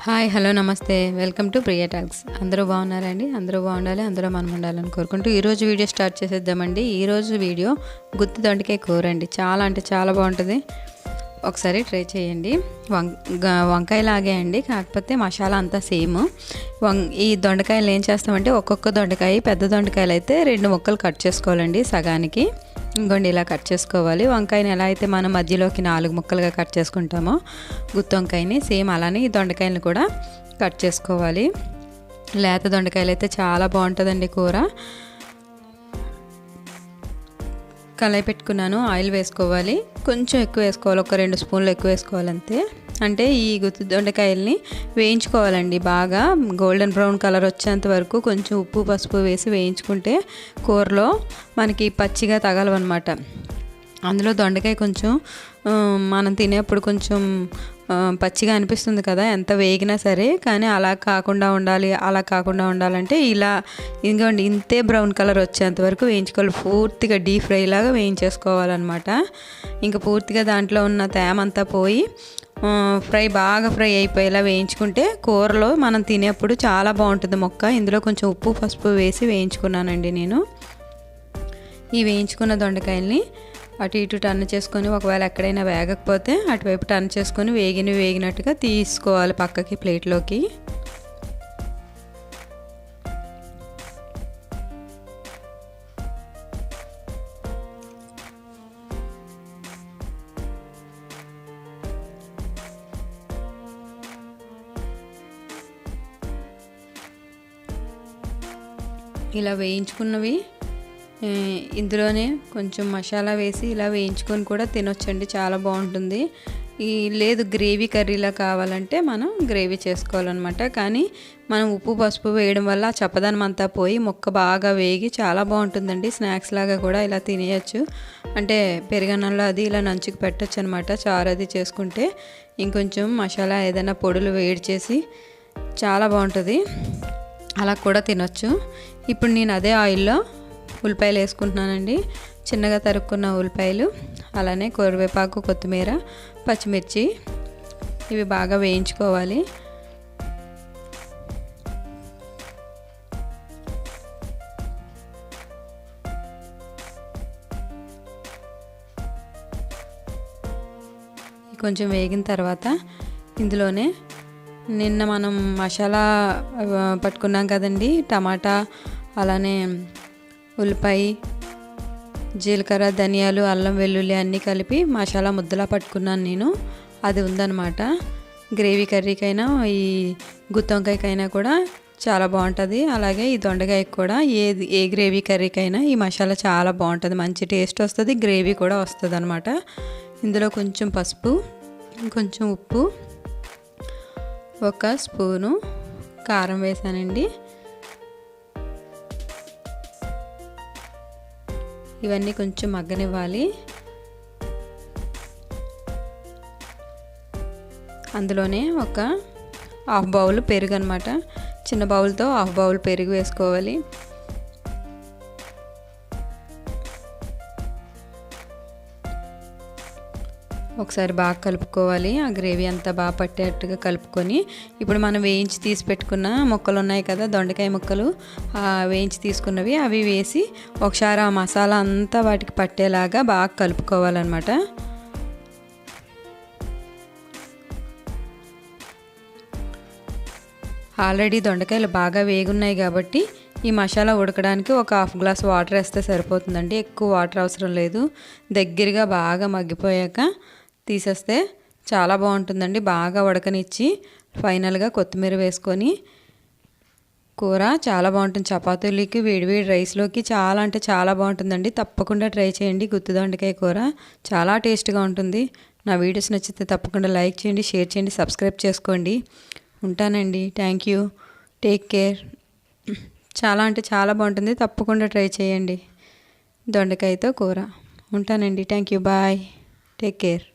Hi hello నమస్తే welcome to Priya talks. అందరూ బాగున్నారండి? అందరూ బాగుండాలి, అందరూ మనం ఉండాలని కోరుకుంటూ ఈరోజు వీడియో స్టార్ట్ చేసేద్దామండి. ఈరోజు వీడియో గుత్తి దొండకాయ కూర అండి. చాలా అంటే చాలా బాగుంటుంది. ఒకసారి ట్రై చేయండి. వంకాయలాగే అండి, కాకపోతే మసాలా అంతా సేమ్. ఈ దొండకాయలు ఏం చేస్తామంటే ఒక్కొక్క దొండకాయ, పెద్ద దొండకాయలు అయితే 2 ముక్కలు కట్ చేసుకోవాలండి సగానికి. ఇంకోండి ఇలా కట్ చేసుకోవాలి. వంకాయని ఎలా అయితే మనం మధ్యలోకి 4 ముక్కలుగా కట్ చేసుకుంటామో గుత్తి వంకాయని సేమ్ అలానే ఈ దొండకాయలను కూడా కట్ చేసుకోవాలి. లేత దొండకాయలు అయితే చాలా బాగుంటుందండి కూర. కళాయి పెట్టుకున్నాను, ఆయిల్ వేసుకోవాలి. కొంచెం ఎక్కువ వేసుకోవాలి, ఒక 2 స్పూన్లు ఎక్కువ వేసుకోవాలి అంతే. అంటే ఈ గుత్తి దొండకాయల్ని వేయించుకోవాలండి. బాగా గోల్డెన్ బ్రౌన్ కలర్ వచ్చేంత వరకు కొంచెం ఉప్పు పసుపు వేసి వేయించుకుంటే కూరలో మనకి పచ్చిగా తగలవన్నమాట. అందులో దొండకాయ కొంచెం మనం తినేప్పుడు కొంచెం పచ్చిగా అనిపిస్తుంది కదా ఎంత వేగినా సరే. కానీ అలా కాకుండా ఉండాలంటే ఇలా ఇంకోండి ఇంతే బ్రౌన్ కలర్ వచ్చేంత వరకు వేయించుకోవాలి. పూర్తిగా డీప్ ఫ్రై లాగా వేయించేసుకోవాలన్నమాట. ఇంకా పూర్తిగా దాంట్లో ఉన్న తేమంతా పోయి బాగా ఫ్రై అయిపోయేలా వేయించుకుంటే కూరలో మనం తినేప్పుడు చాలా బాగుంటుంది మొక్క. ఇందులో కొంచెం ఉప్పు పసుపు వేసి వేయించుకున్నానండి నేను. ఈ వేయించుకున్న దొండకాయల్ని అటు ఇటు టర్న్ చేసుకొని, ఒకవేళ ఎక్కడైనా వేగకపోతే అటువైపు టర్న్ చేసుకొని వేగినట్టుగా తీసుకోవాలి పక్కకి ప్లేట్లోకి. ఇలా వేయించుకున్నవి ఇందులోనే కొంచెం మసాలా వేసి ఇలా వేయించుకొని కూడా తినొచ్చండి, చాలా బాగుంటుంది. లేదు గ్రేవీ కర్రీలా కావాలంటే మనం గ్రేవీ చేసుకోవాలన్నమాట. కానీ మనం ఉప్పు పసుపు వేయడం వల్ల చప్పదనం అంతా పోయి మొక్క బాగా వేగి చాలా బాగుంటుందండి. స్నాక్స్ లాగా కూడా ఇలా తినేయచ్చు. అంటే పెరుగన్నంలో అది ఇలా నంచుకు పెట్టచ్చు అనమాట. చారు అది చేసుకుంటే ఇంకొంచెం మసాలా ఏదైనా పొడులు వేడి చేసి చాలా బాగుంటుంది, అలా కూడా తినొచ్చు. ఇప్పుడు నేను అదే ఆయిల్లో ఉల్లిపాయలు వేసుకుంటున్నానండి. చిన్నగా తరుక్కున్న ఉల్లిపాయలు, అలానే కరివేపాకు, కొత్తిమీర, పచ్చిమిర్చి ఇవి బాగా వేయించుకోవాలి. కొంచెం వేగిన తర్వాత ఇందులోనే నిన్న మనం మసాలా పట్టుకున్నాం కదండి, టమాటా అలానే ఉల్లిపాయ, జీలకర్ర, ధనియాలు, అల్లం వెల్లుల్లి అన్నీ కలిపి మసాలా ముద్దలా పట్టుకున్నాను నేను. అది ఉందన్నమాట. గ్రేవీ కర్రీకైనా ఈ గుత్తి వంకాయకైనా కూడా చాలా బాగుంటుంది. అలాగే ఈ దొండకాయకి కూడా ఏ గ్రేవీ కర్రీకైనా ఈ మసాలా చాలా బాగుంటుంది, మంచి టేస్ట్ వస్తుంది, గ్రేవీ కూడా వస్తుంది అనమాట. ఇందులో కొంచెం పసుపు, కొంచెం ఉప్పు, 1 స్పూను కారం వేసానండి. ఇవన్నీ కొంచెం మగ్గనివ్వాలి. అందులోనే ఒక హాఫ్ బౌల్ పెరుగు అనమాట. చిన్న బౌల్తో హాఫ్ బౌల్ పెరుగు వేసుకోవాలి. ఒకసారి బాగా కలుపుకోవాలి. ఆ గ్రేవీ అంతా బాగా పట్టేట్టుగా కలుపుకొని ఇప్పుడు మనం వేయించి తీసి పెట్టుకున్న ముక్కలు ఉన్నాయి కదా, దొండకాయ ముక్కలు, వేయించి తీసుకున్నవి అవి వేసి ఒకసారి ఆ మసాలా అంతా వాటికి పట్టేలాగా బాగా కలుపుకోవాలన్నమాట. ఆల్రెడీ దొండకాయలు బాగా వేగున్నాయి కాబట్టి ఈ మసాలా ఉడకడానికి ఒక హాఫ్ గ్లాస్ వాటర్ వేస్తే సరిపోతుందండి. ఎక్కువ వాటర్ అవసరం లేదు. దగ్గరగా బాగా మగ్గిపోయాక తీసేస్తే చాలా బాగుంటుందండి. బాగా ఉడకనిచ్చి ఫైనల్గా కొత్తిమీర వేసుకొని కూర చాలా బాగుంటుంది. చపాతీలకి, వేడివేడి రైస్లోకి చాలా అంటే చాలా బాగుంటుందండి. తప్పకుండా ట్రై చేయండి. గుత్తి దొండకాయ కూర చాలా టేస్ట్గా ఉంటుంది. నా వీడియోస్ నచ్చితే తప్పకుండా లైక్ చేయండి, షేర్ చేయండి, సబ్స్క్రైబ్ చేసుకోండి. ఉంటానండి. Thank you. Take care. చాలా అంటే చాలా బాగుంటుంది, తప్పకుండా ట్రై చేయండి దొండకాయతో కూర. ఉంటానండి. Thank you. Bye. Take care.